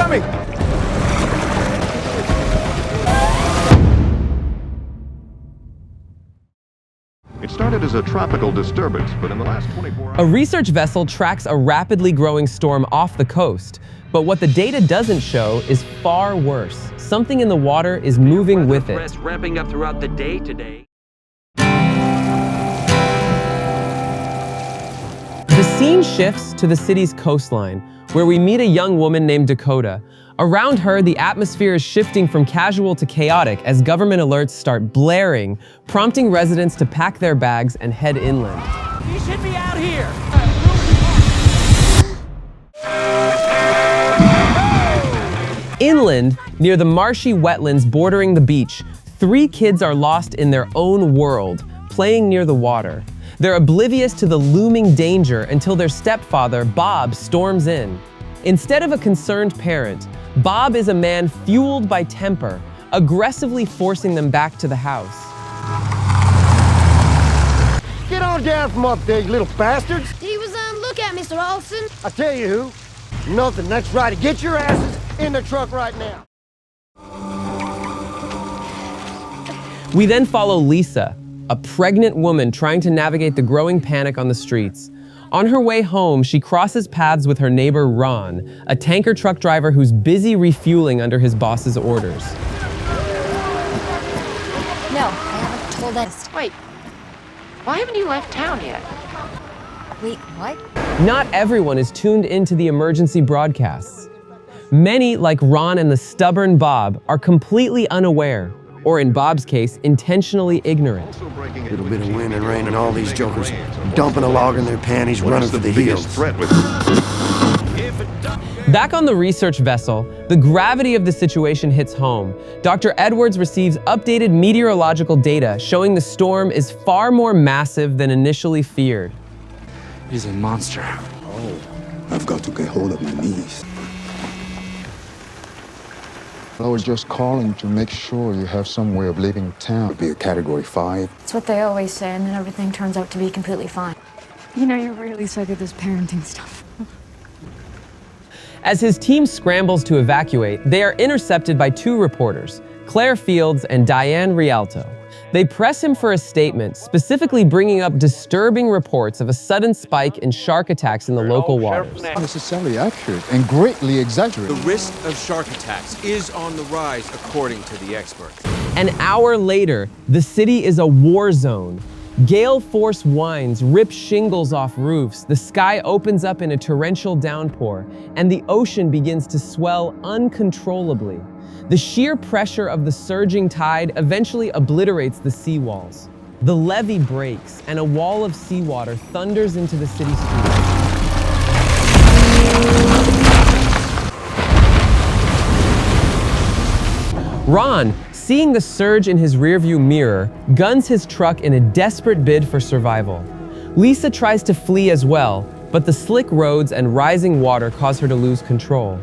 coming! It started as a tropical disturbance, but in the last 24 hours... A research vessel tracks a rapidly growing storm off the coast, but what the data doesn't show is far worse. Something in the water is moving with it. Ramping up throughout the day today. The scene shifts to the city's coastline, where we meet a young woman named Dakota. Around her, the atmosphere is shifting from casual to chaotic as government alerts start blaring, prompting residents to pack their bags and head inland. You should be out here! Inland, near the marshy wetlands bordering the beach, 3 kids are lost in their own world, playing near the water. They're oblivious to the looming danger until their stepfather, Bob, storms in. Instead of a concerned parent, Bob is a man fueled by temper, aggressively forcing them back to the house. Get on down from up there, you little bastards! He was look at Mr. Olson. I tell you who. Nothing, that's right. Get your asses in the truck right now. We then follow Lisa, a pregnant woman trying to navigate the growing panic on the streets. On her way home, she crosses paths with her neighbor Ron, a tanker truck driver who's busy refueling under his boss's orders. No, I haven't told us. Wait, why haven't you left town yet? Wait, what? Not everyone is tuned into the emergency broadcasts. Many, like Ron and the stubborn Bob, are completely unaware, or in Bob's case, intentionally ignorant. Little bit of wind and rain and all these jokers dumping a log in their panties, running for the hills. Back on the research vessel, the gravity of the situation hits home. Dr. Edwards receives updated meteorological data showing the storm is far more massive than initially feared. He's a monster. Oh, I've got to get hold of my knees. I was just calling to make sure you have some way of leaving town. It'd be a Category 5. That's what they always say, and then everything turns out to be completely fine. You know, you're really suck at this parenting stuff. As his team scrambles to evacuate, they are intercepted by 2 reporters, Claire Fields and Diane Rialto. They press him for a statement, specifically bringing up disturbing reports of a sudden spike in shark attacks in the local waters. Not necessarily accurate and greatly exaggerated. The risk of shark attacks is on the rise, according to the experts. An hour later, the city is a war zone. Gale force winds rip shingles off roofs, the sky opens up in a torrential downpour, and the ocean begins to swell uncontrollably. The sheer pressure of the surging tide eventually obliterates the seawalls. The levee breaks, and a wall of seawater thunders into the city streets. Ron, seeing the surge in his rearview mirror, guns his truck in a desperate bid for survival. Lisa tries to flee as well, but the slick roads and rising water cause her to lose control.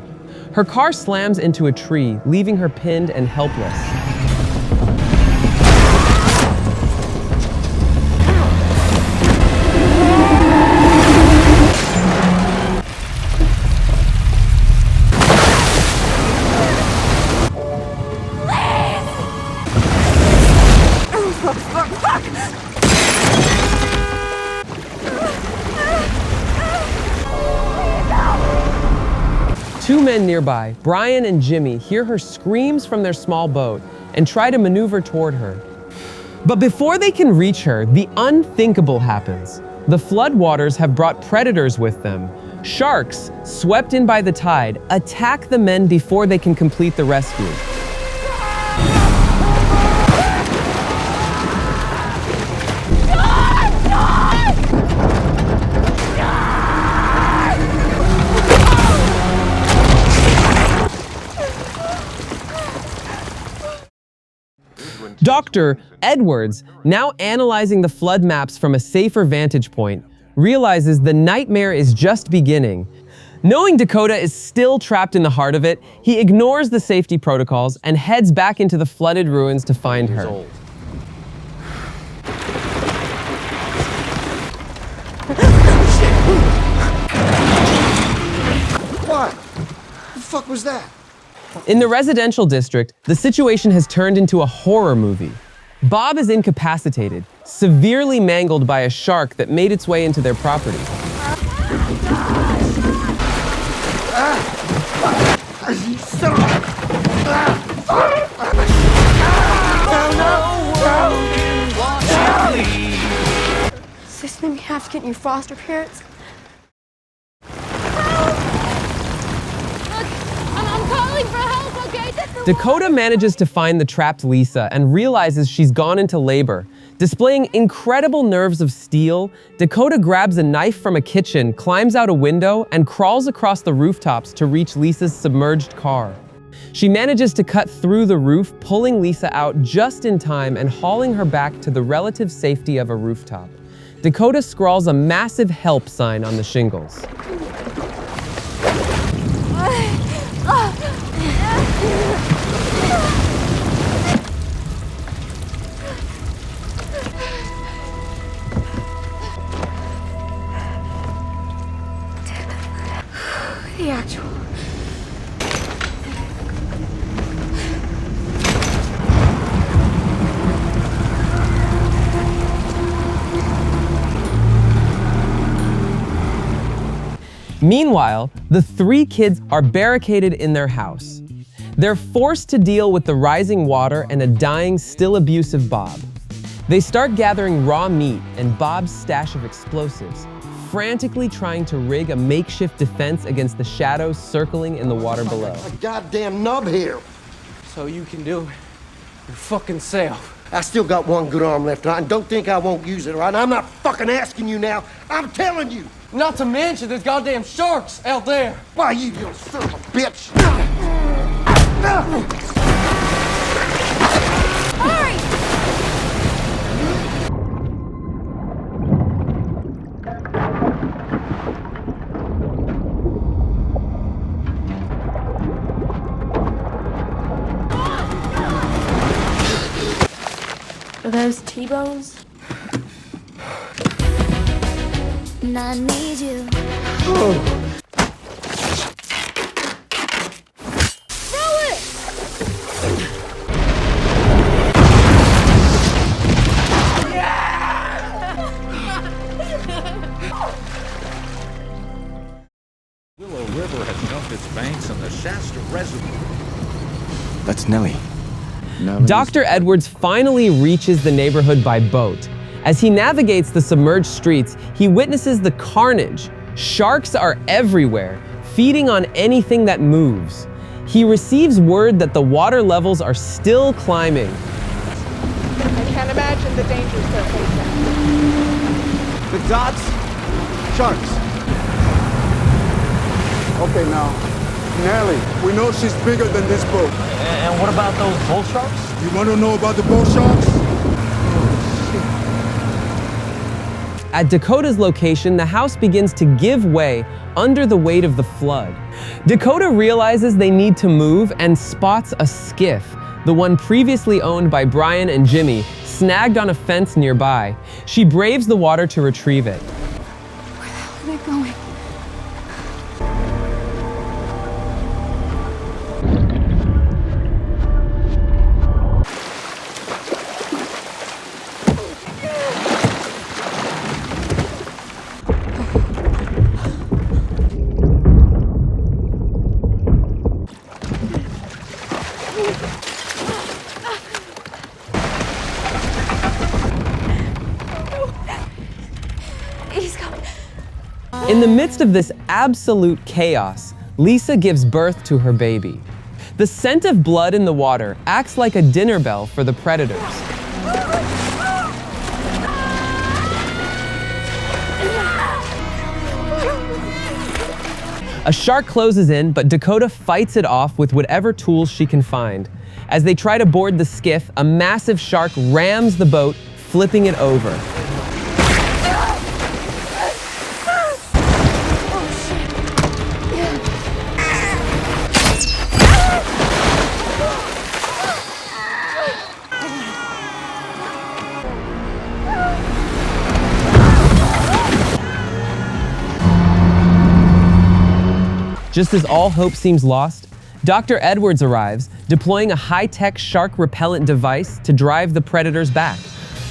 Her car slams into a tree, leaving her pinned and helpless. Two men nearby, Brian and Jimmy, hear her screams from their small boat and try to maneuver toward her. But before they can reach her, the unthinkable happens. The floodwaters have brought predators with them. Sharks, swept in by the tide, attack the men before they can complete the rescue. Dr. Edwards, now analyzing the flood maps from a safer vantage point, realizes the nightmare is just beginning. Knowing Dakota is still trapped in the heart of it, he ignores the safety protocols and heads back into the flooded ruins to find her. What? What the fuck fuck was that? In the residential district, the situation has turned into a horror movie. Bob is incapacitated, severely mangled by a shark that made its way into their property. Does this mean we have to get new foster parents? I'm calling for help, okay? Dakota manages to find the trapped Lisa and realizes she's gone into labor. Displaying incredible nerves of steel, Dakota grabs a knife from a kitchen, climbs out a window, and crawls across the rooftops to reach Lisa's submerged car. She manages to cut through the roof, pulling Lisa out just in time and hauling her back to the relative safety of a rooftop. Dakota scrawls a massive help sign on the shingles. The actual. Meanwhile, the three kids are barricaded in their house. They're forced to deal with the rising water and a dying, still abusive Bob. They start gathering raw meat and Bob's stash of explosives, frantically trying to rig a makeshift defense against the shadows circling in the water below. A goddamn nub here. So you can do your fucking self. I still got one good arm left, and don't think I won't use it, all right? I'm not fucking asking you now. I'm telling you. Not to mention there's goddamn sharks out there. Why, you little son of a bitch. Are those T-bones? I need you. Throw it! Willow River has dumped its banks on the Shasta Reservoir. That's Nellie. Dr. Edwards finally reaches the neighborhood by boat. As he navigates the submerged streets, he witnesses the carnage. Sharks are everywhere, feeding on anything that moves. He receives word that the water levels are still climbing. I can't imagine the dangers they're facing. The dots? Sharks. Okay, now, Nellie, we know she's bigger than this boat. And what about those bull sharks? You want to know about the bull sharks? At Dakota's location, the house begins to give way under the weight of the flood. Dakota realizes they need to move and spots a skiff, the one previously owned by Brian and Jimmy, snagged on a fence nearby. She braves the water to retrieve it. Where the hell are they going? In the midst of this absolute chaos, Lisa gives birth to her baby. The scent of blood in the water acts like a dinner bell for the predators. A shark closes in, but Dakota fights it off with whatever tools she can find. As they try to board the skiff, a massive shark rams the boat, flipping it over. Just as all hope seems lost, Dr. Edwards arrives, deploying a high-tech shark repellent device to drive the predators back.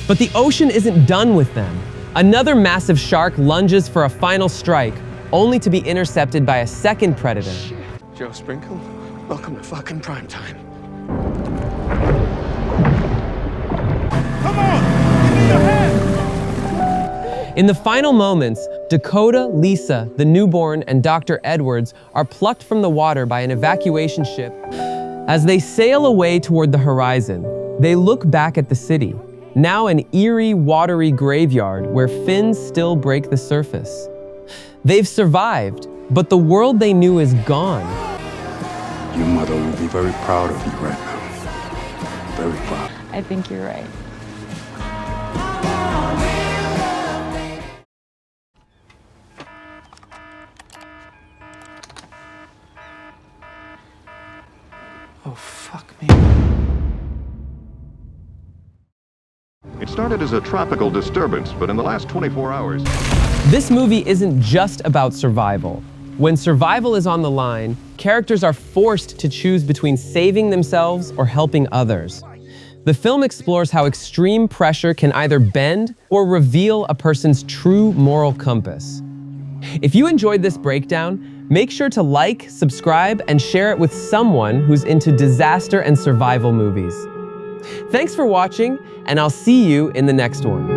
But the ocean isn't done with them. Another massive shark lunges for a final strike, only to be intercepted by a second predator. Joe Sprinkle, welcome to fucking prime time. Come on! Give me your hand! In the final moments, Dakota, Lisa, the newborn, and Dr. Edwards are plucked from the water by an evacuation ship. As they sail away toward the horizon, they look back at the city, now an eerie, watery graveyard where fins still break the surface. They've survived, but the world they knew is gone. Your mother will be very proud of you right now. Very proud. I think you're right. Oh, fuck me. It started as a tropical disturbance, but in the last 24 hours... This movie isn't just about survival. When survival is on the line, characters are forced to choose between saving themselves or helping others. The film explores how extreme pressure can either bend or reveal a person's true moral compass. If you enjoyed this breakdown, make sure to like, subscribe, and share it with someone who's into disaster and survival movies. Thanks for watching, and I'll see you in the next one.